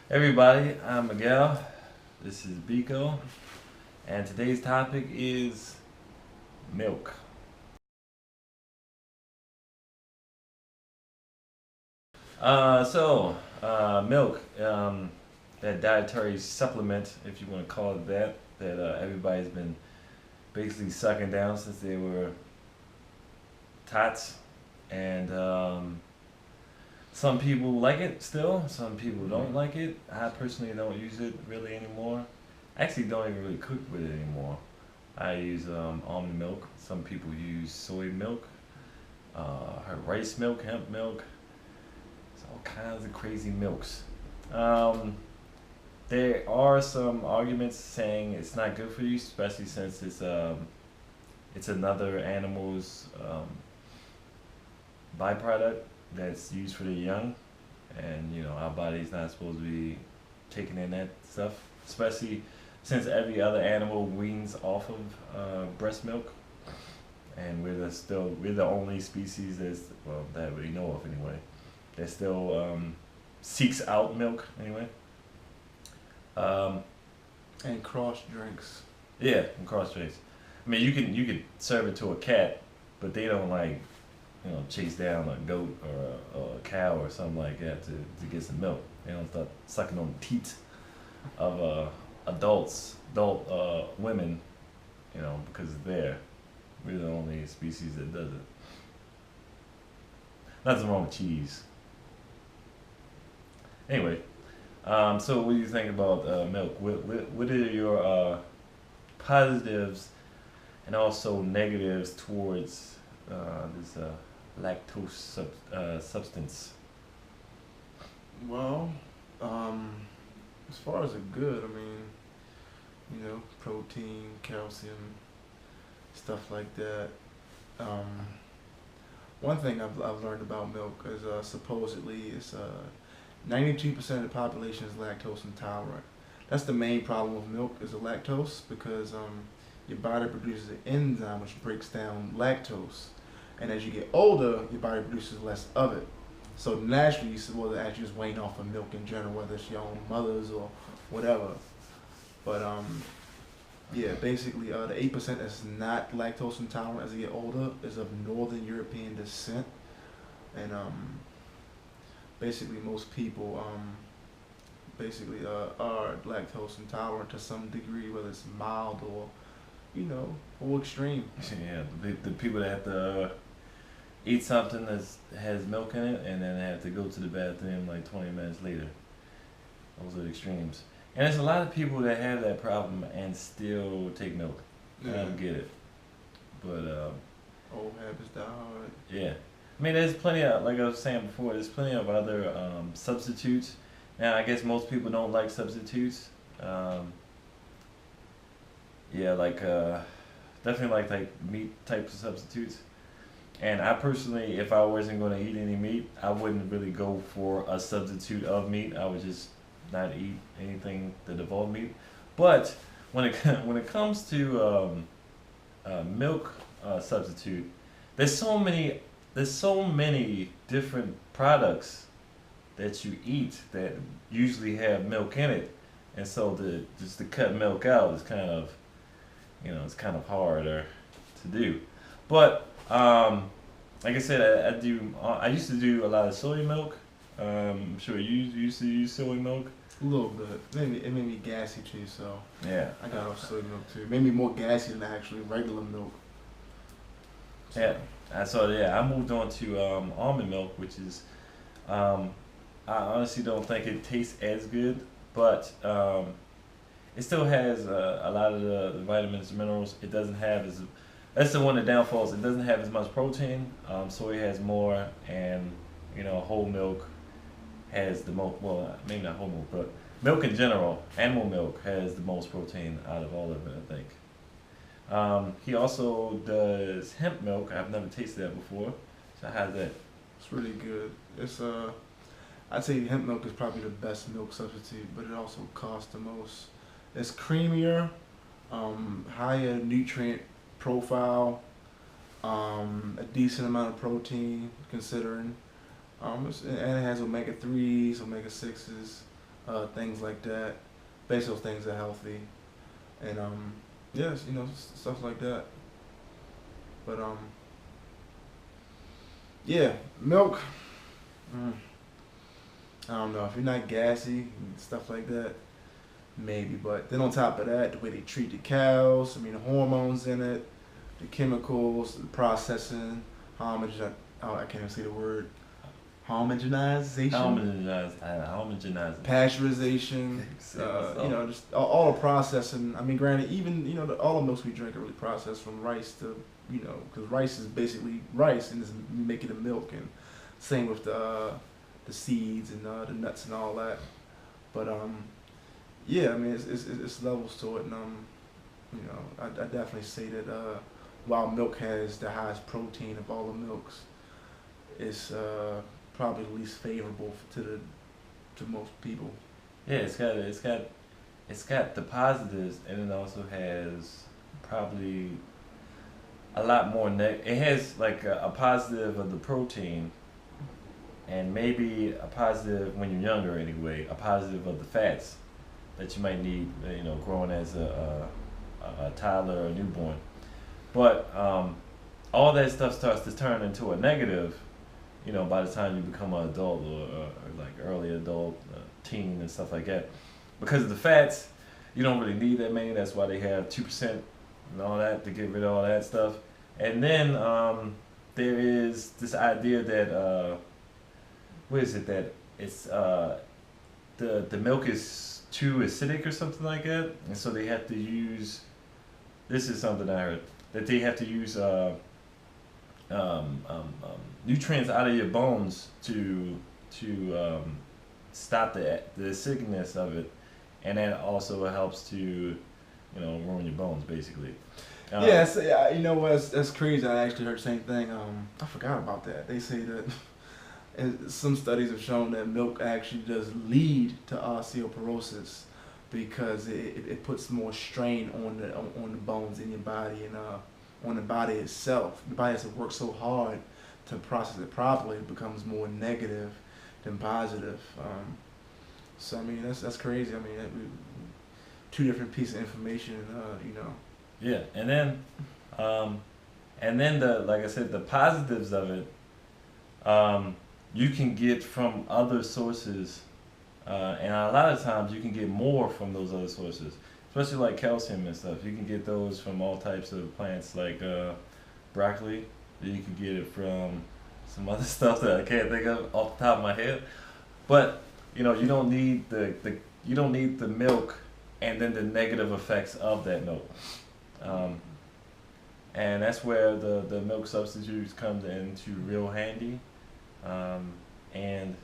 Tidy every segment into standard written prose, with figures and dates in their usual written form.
Everybody, I'm Miguel. This is Biko, and today's topic is milk. Milk, that dietary supplement, if you want to call it that, that everybody's been basically sucking down since they were tots, and some people like it still. Some people don't like it. I personally don't use it really anymore. I actually don't even really cook with it anymore. I use almond milk. Some people use soy milk, rice milk, hemp milk. It's all kinds of crazy milks. Um, there are some arguments saying it's not good for you, especially since it's another animal's byproduct that's used for the young, and our body's not supposed to be taking in that stuff, especially since every other animal weans off of breast milk, and we're the only species that we know of anyway that still seeks out milk anyway. Um, And cross drinks. yeah, and cross trace. I mean, you could serve it to a cat, but they don't like chase down a goat or a cow or something like that to get some milk. They don't start sucking on the teats of adult women, because it's there. We're the only species that does it. Nothing wrong with cheese. Anyway, so what do you think about milk? What are your positives and also negatives towards this lactose substance? Well, um, as far as a good, protein, calcium, stuff like that. Um, One thing I've learned about milk is supposedly it's 92% of the population is lactose intolerant. That's the main problem with milk is the lactose because your body produces an enzyme which breaks down lactose, and as you get older, your body produces less of it. So naturally, you're supposed to actually just wane off of milk in general, whether it's your own mother's or whatever. But yeah, basically, the 8% that's not lactose intolerant as they get older is of Northern European descent, and basically most people are lactose intolerant to some degree, whether it's mild or or extreme. Yeah, the people that have to eat something that has milk in it and then have to go to the bathroom like 20 minutes later. Those are the extremes. And there's a lot of people that have that problem and still take milk. I Yeah. don't get it. But Old habits die hard. yeah. I mean, there's plenty of, like I was saying before, there's plenty of other substitutes. Now, I guess most people don't like substitutes. Um, yeah, definitely like meat types of substitutes. And I personally, if I wasn't going to eat any meat, I wouldn't really go for a substitute of meat. I would just not eat anything that involved meat. But when it when it comes to milk substitute, there's so many different products that you eat that usually have milk in it, and so to cut milk out is kind of it's kind of harder to do. But like I said, I do. I used to do a lot of soy milk. I'm sure you used to use soy milk. A little bit. It made me gassy too, so Yeah, I got off soy milk too. It made me more gassy than actually regular milk. yeah. So I moved on to almond milk, which is I honestly don't think it tastes as good, but it still has a lot of the vitamins, minerals. It doesn't have as that's the one of the downfalls. It doesn't have as much protein. Soy has more, and whole milk has the most. Well, maybe not whole milk, but milk in general, animal milk has the most protein out of all of it, I think. He also does hemp milk. I've never tasted that before. So how's that? it's really good. It's I'd say hemp milk is probably the best milk substitute, but it also costs the most. It's creamier, higher nutrient profile, a decent amount of protein considering, and it has omega 3s, omega 6s. things like that. Basically, those things are healthy, and yes, stuff like that. But yeah, milk. Mm, I don't know if you're not gassy and stuff like that, maybe. But then on top of that, the way they treat the cows, I mean, the hormones in it, the chemicals, the processing, I can't even say the word. Homogenization, Homogenizing. pasteurization, just all the processing. I mean, granted, even all the milks we drink are really processed from rice to because rice is basically rice and it's making the milk, and same with the seeds and the nuts and all that. But yeah, I mean it's levels to it, and I definitely say that while milk has the highest protein of all the milks, it's probably the least favorable to most people. Yeah, it's got the positives, and it also has probably a lot more it has like a positive of the protein, and maybe a positive when you're younger anyway, a positive of the fats that you might need, growing as a toddler or a newborn. But all that stuff starts to turn into a negative, by the time you become an adult or like early adult, teen and stuff like that. Because of the fats, you don't really need that many. That's why they have 2% and all that to get rid of all that stuff. And then there is this idea that what is it, that it's the milk is too acidic or something like that, and so they have to use. This is something I heard, that they have to use nutrients out of your bones to stop the acidness of it, and that also helps to ruin your bones basically. Yes, you know what? That's crazy. I actually heard the same thing. I forgot about that. They say that and some studies have shown that milk actually does lead to osteoporosis because it puts more strain on the bones in your body and on the body itself. The body has to work so hard to process it properly. It becomes more negative than positive. So I mean that's crazy. I mean two different pieces of information. Yeah, and then the, like I said, the positives of it, you can get from other sources, and a lot of times you can get more from those other sources, especially like calcium and stuff. You can get those from all types of plants, like broccoli. You can get it from some other stuff that I can't think of off the top of my head. But you don't need you don't need the milk and then the negative effects of that milk. And that's where the milk substitutes come into real handy, and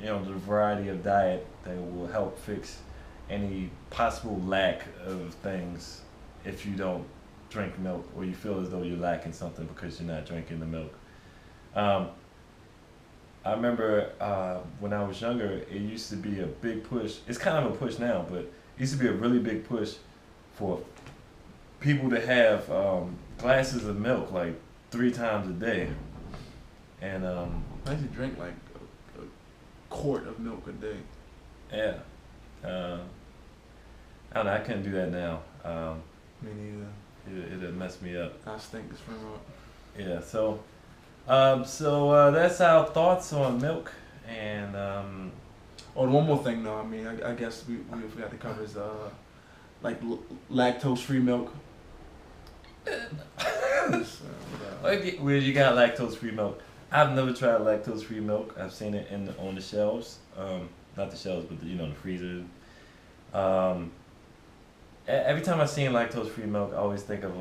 the variety of diet that will help fix any possible lack of things if you don't drink milk or you feel as though you're lacking something because you're not drinking the milk. I remember when I was younger, it used to be a big push. It's kind of a push now, but it used to be a really big push for people to have glasses of milk like 3 times a day. And I used to drink like a quart of milk a day. Yeah. I don't know, I couldn't do that now. Me neither. It'd mess me up. I stink this from up. Yeah, so that's our thoughts on milk. And oh, one more thing though. I mean, I guess we forgot to cover is like lactose-free milk. Where you got lactose-free milk? I've never tried lactose-free milk. I've seen it on the shelves, not the shelves, but the freezer. Every time I see lactose-free milk, I always think of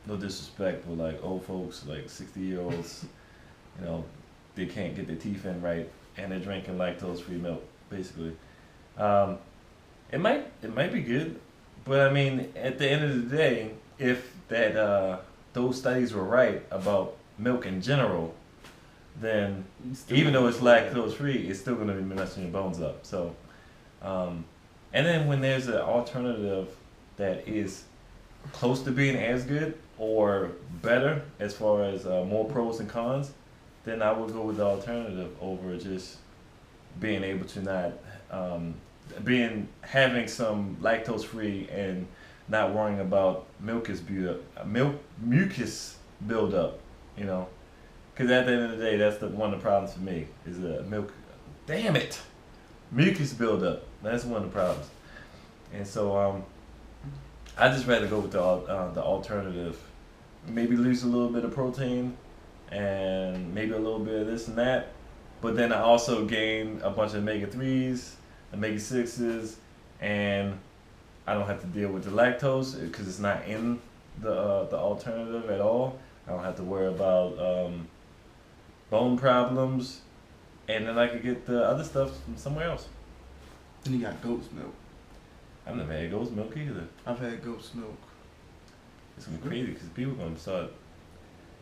no disrespect, but like old folks, like 60-year-olds, they can't get their teeth in right, and they're drinking lactose-free milk, basically. It might be good, but I mean, at the end of the day, if those studies were right about milk in general, then even though it's lactose-free, it's still going to be messing your bones up. So, and then when there's an alternative that is close to being as good or better as far as more pros and cons, then I would go with the alternative over just being able to not being having some lactose free and not worrying about mucus buildup, you know, because at the end of the day, that's one of the problems for me is milk. Damn it, mucus buildup. That's one of the problems, and so I just rather go with the alternative. Maybe lose a little bit of protein, and maybe a little bit of this and that, but then I also gain a bunch of omega-3s, omega-6s, and I don't have to deal with the lactose because it's not in the alternative at all. I don't have to worry about bone problems, and then I could get the other stuff from somewhere else. Then you got goat's milk. I've never had goat's milk either. I've had goat's milk. It's gonna be crazy because people are gonna start.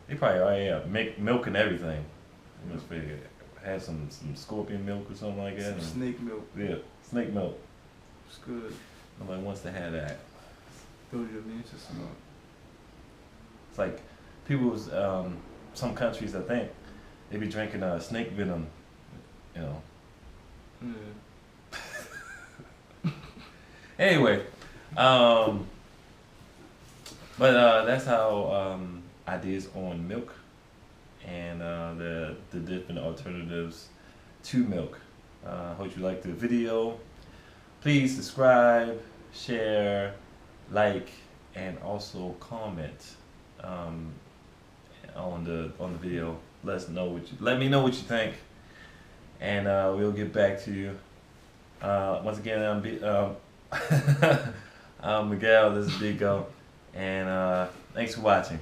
They probably already make milk and everything. You must figure have some scorpion milk or something like that. Some snake milk. Yeah, snake milk. It's good. Nobody wants to have that. Build your immune system up. It's like people's some countries I think they be drinking snake venom, you know. Yeah. Anyway, but that's how ideas on milk and the different alternatives to milk. Hope you liked the video. Please subscribe, share, like, and also comment on the video. Let me know what you think, and we'll get back to you. Once again, I'm Miguel. This is Dico, and thanks for watching.